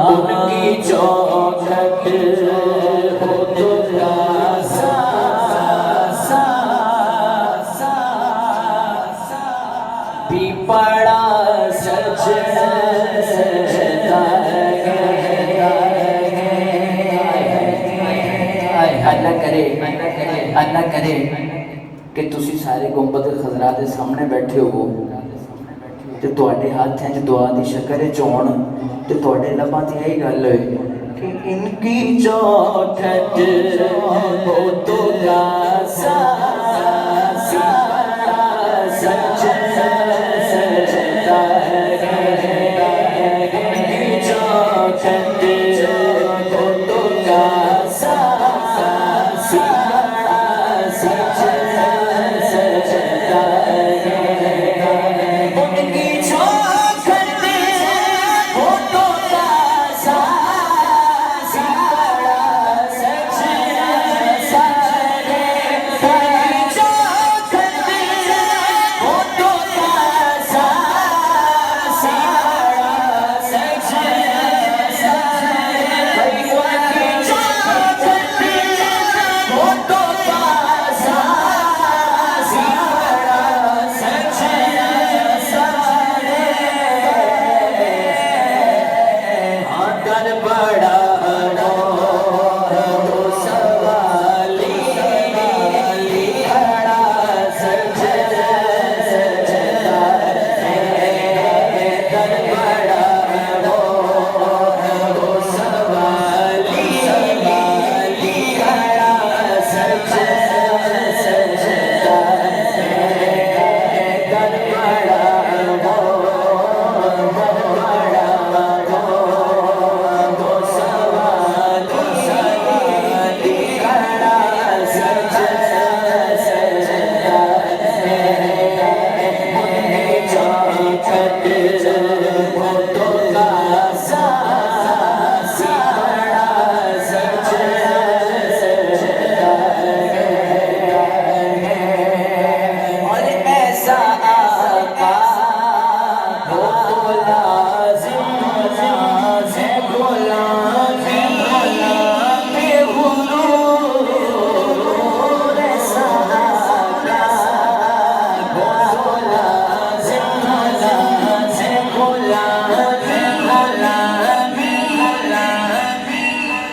उनकी चौखट हो तो प्यासा भी पड़ा सजना अल्लाह करे कि तुसी सारे गुंबद खजरा के सामने बैठे हो ते तुहाडे हाथों च दुआ की शक्कर चौन ते तुहाडे लबां ते यही गल होए कि इनकी चौखट हो तो प्यासा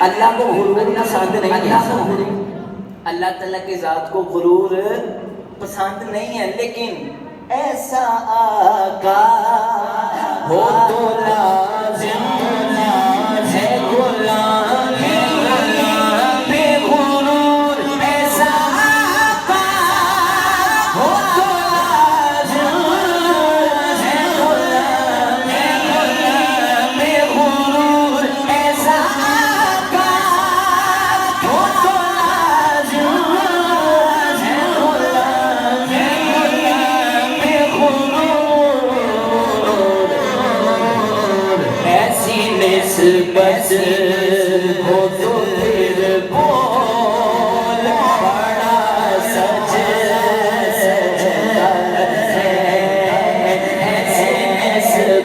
अल्लाह को गुरूर पसंद नहीं है। अल्लाह ताला की ज़ात को गुरूर पसंद नहीं है, लेकिन ऐसा आका हो तो लाज़िम है गुलामी बेगुरूर। ऐसा आका हो तो लाज़िम है गुलामी बेगुरूर। ऐसा बस हो तो फिर बोल बड़ा सजदा है।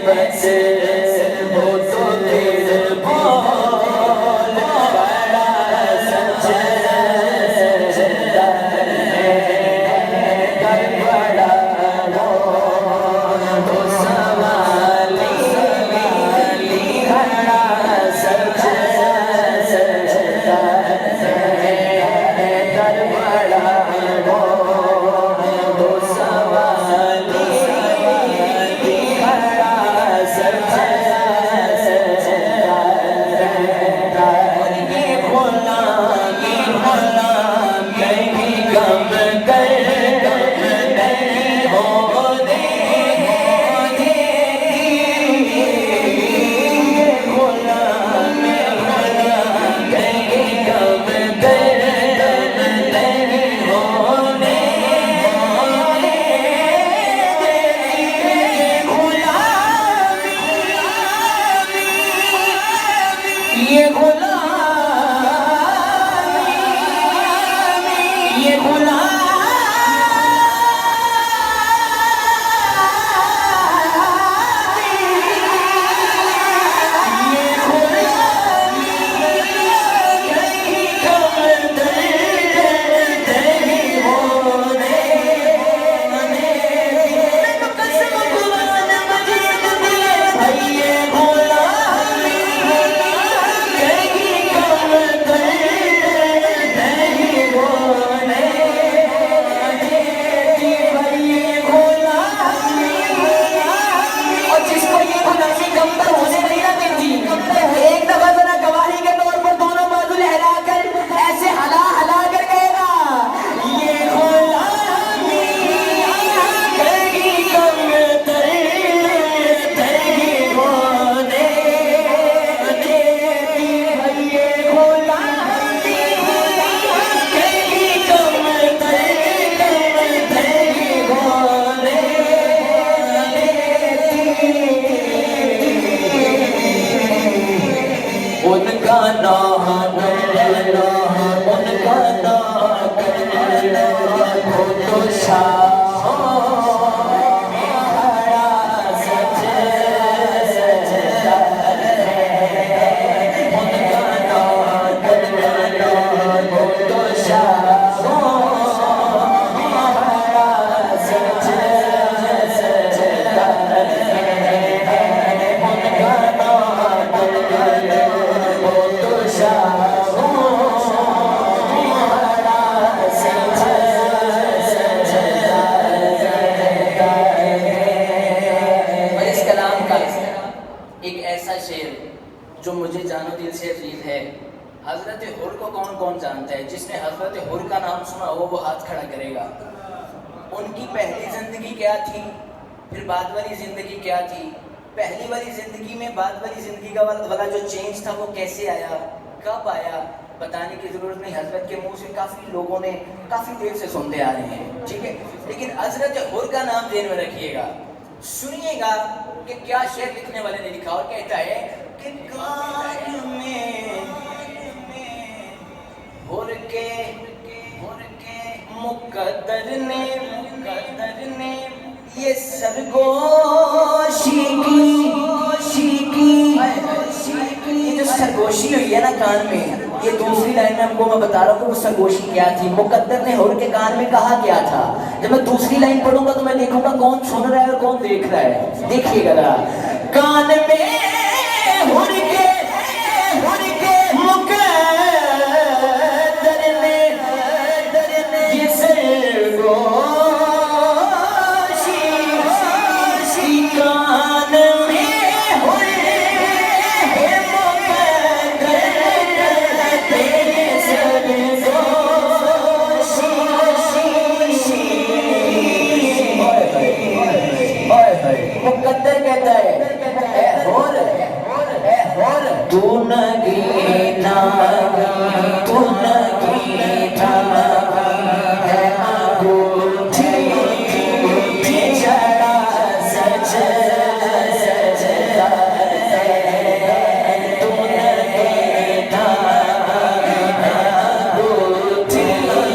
बस हो तो फिर बोल बड़ा सजदा है। बड़ा तो सवाली खड़ा सच उनका नाम उनका नाम हो तो शाह जो मुझे जानो दिल से अजीज है। हजरत हुर को कौन कौन जानता है? जिसने हजरत हुर का नाम सुना हो वो हाथ खड़ा करेगा। उनकी पहली जिंदगी क्या थी, फिर बाद वाली जिंदगी क्या थी, पहली वाली जिंदगी में बाद वाली जिंदगी का वाला जो चेंज था वो कैसे आया, कब आया, बताने की जरूरत नहीं। हजरत के मुंह से काफी लोगों ने काफी देर से सुनते आ रहे हैं, ठीक है। लेकिन हजरत हुर का नाम ध्यान में रखिएगा, सुनिएगा कि क्या शेर लिखने वाले ने लिखा। और कहता है कि कान में हुर के मुकद्दर ने ये सरगोशी की ये जो सरगोशी हुई है ना कान में, ये दूसरी लाइन में हमको मैं बता रहा हूँ कि वो सरगोशी क्या थी। मुकद्दर ने हुर के कान में कहा क्या था। जब मैं दूसरी लाइन पढ़ूंगा तो मैं देखूंगा कौन सुन रहा है और कौन देख रहा है। देखिएगा जरा, कान में हुर के मुकद्दर ने ये सरगोशी कान में हुर के मुकद्दर तेरे मुकद्दर कहता है तू नगीना तू नगीना है अंगूठी जड़ा सच तू नगीना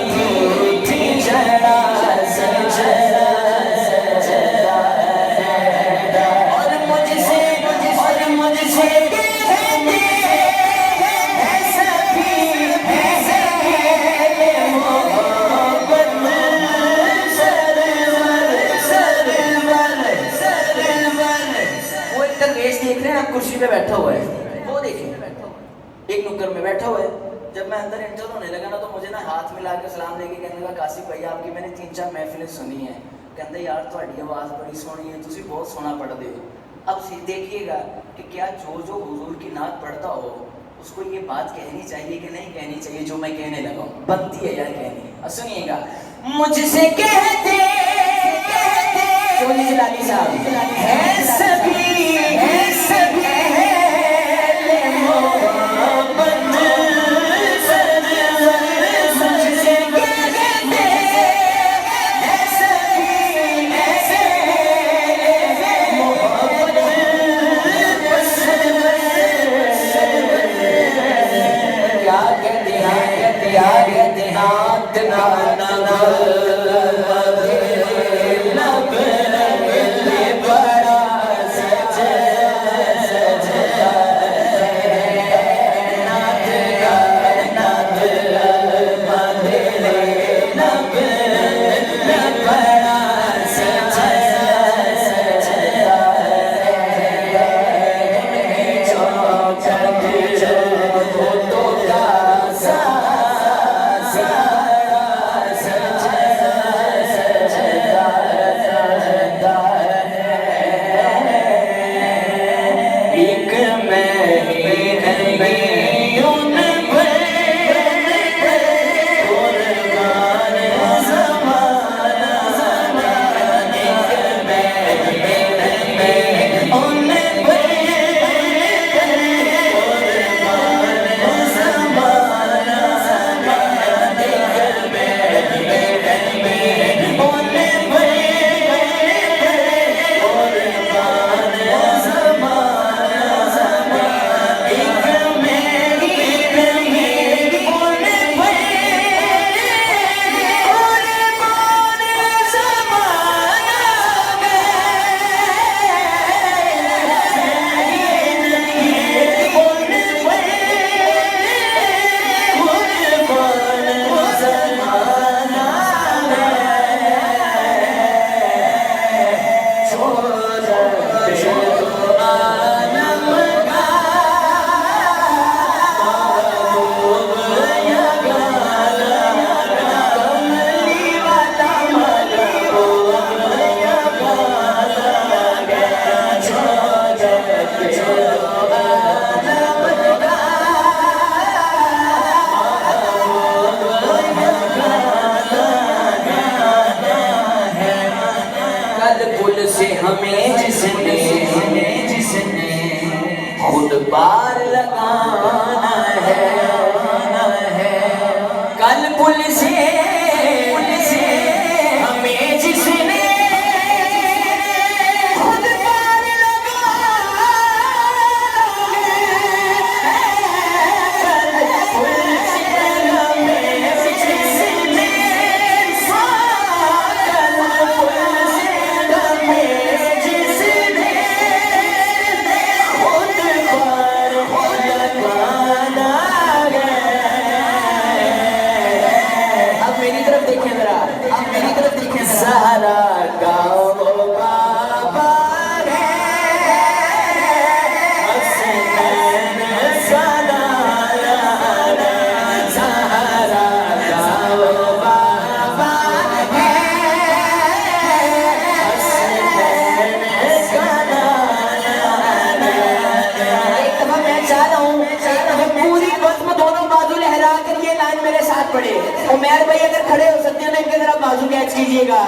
अंगूठी जड़ा सच और मुझसे देख रहे हैं आप, कुर्सी पे बैठा हुआ है, वो देखिए एक नुक्कर में बैठा हुआ है। जब मैं अंदर एंटर होने लगा ना तो मुझे ना हाथ मिला के सलाम लेके कहने लगा, कासिफ भैया आपकी मैंने 3-4 महफिलें सुनी है, कहते यार तुम्हारी आवाज़ बड़ी सोहनी है, तुसी बहुत सोहना पढ़ते हो। अब देखिएगा कि क्या जो हुजूर की नात पढ़ता हो उसको ये बात कहनी चाहिए कि नहीं कहनी चाहिए जो मैं कहने लगा हूँ, बनती है यार कहनी। सुनिएगा, मुझसे कहते लाली साहब है सभी खुद पार लगाना है। कल पुलिस हमें जिसने खुद पार लगाना है, कल पुलिस हमें जिसने, कल पुलिस हमें जिसने खुद पार लगाना है। अब मेरी तरफ देखें जरा, अब मेरी तरफ देखें। सहारा गाँव बाबा है, हसनैन सदारा, सहारा गाँव बाबा है, हसनैन सदारा। एक दफा मैं चाह रहा हूँ, पूरी बस में दोनों बाजू लहरा कर ये लाइन मेरे साथ पढ़े। उमैर भाई अगर खड़े हो सकते हैं तो इनके जरा बाजू कैच कीजिएगा।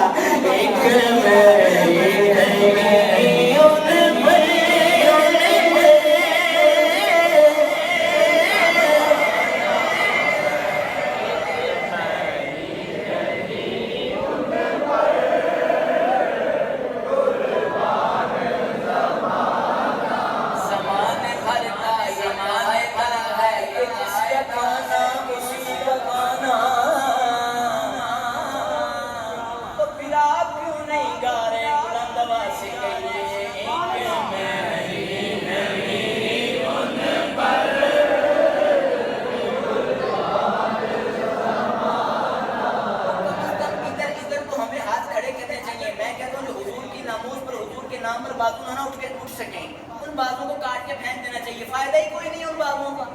बाजू ना उठ सके, उन बाजों को काट के फेंक देना चाहिए, फायदा ही कोई नहीं उन बाजों का।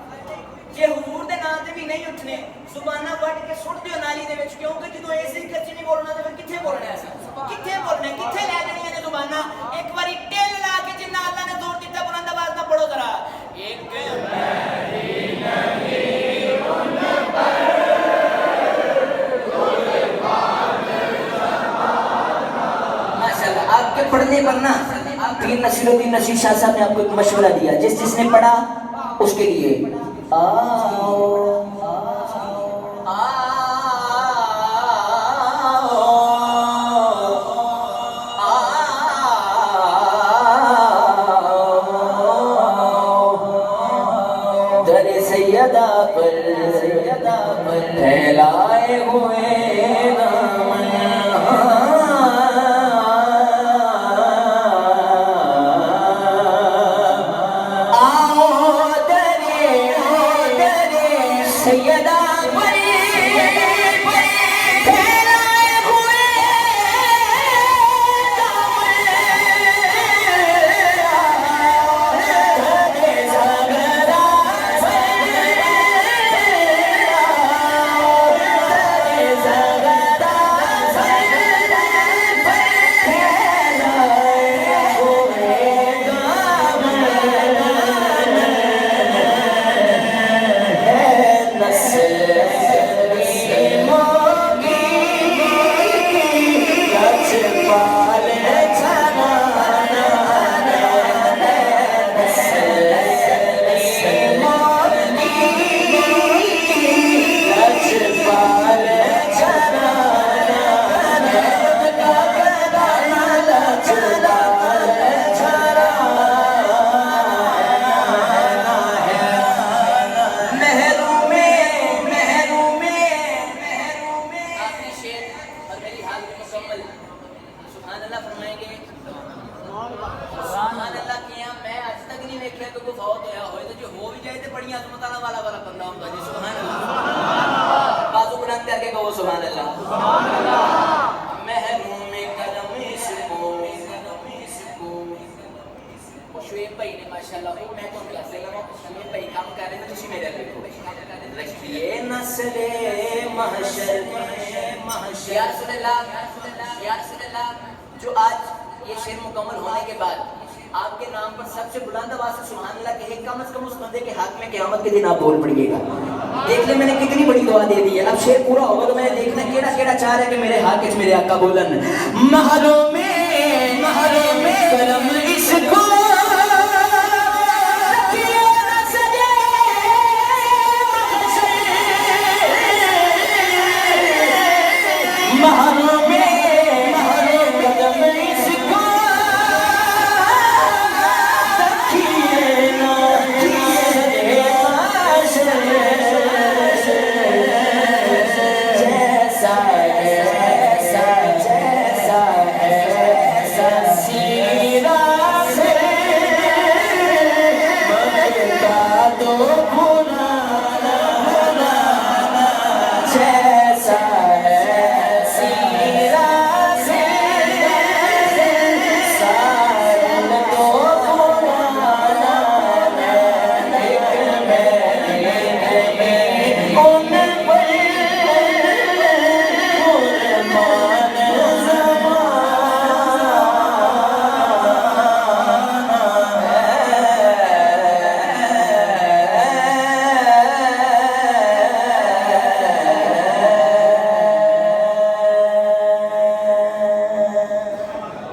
जे हुजूर दे नाम ते भी नहीं उठने, जुबाना वट के सुट दियो नाली दे विच, क्योंकि जदों ऐसे कच्ची नहीं बोलना ते फिर किथे बोलना है, किथे बोलना, किथे ले जानी है जुबाना। एक बारी टेल ला के जिन्ना अल्लाह ने जोर दिता बुलंद आवाज ना पढ़ो जरा, एक मेरी नबी उन पर माशाअल्लाह। आपके पढ़ने पर ना पीर नसीरुद्दीन नसीर शाह साहब ने आपको एक मशवरा दिया, जिसने पढ़ा उसके लिए आओ दर सैयदा पर फैलाए हुए सैयदा जो आज ये शेर मुकम्मल होने के बाद आपके नाम पर सबसे बुलंद आवाज से सुभान अल्लाह कहे, कम से कम उस बंदे के हाथ में क़यामत के दिन आप बोल पड़िएगा। देख ले मैंने कितनी बड़ी दुआ दे दी है। अब शेर पूरा होगा तो मैंने देखना केड़ा केड़ा चाह रहा है कि मेरे हाथ में मेरे आका बोलन महरों में करम इसको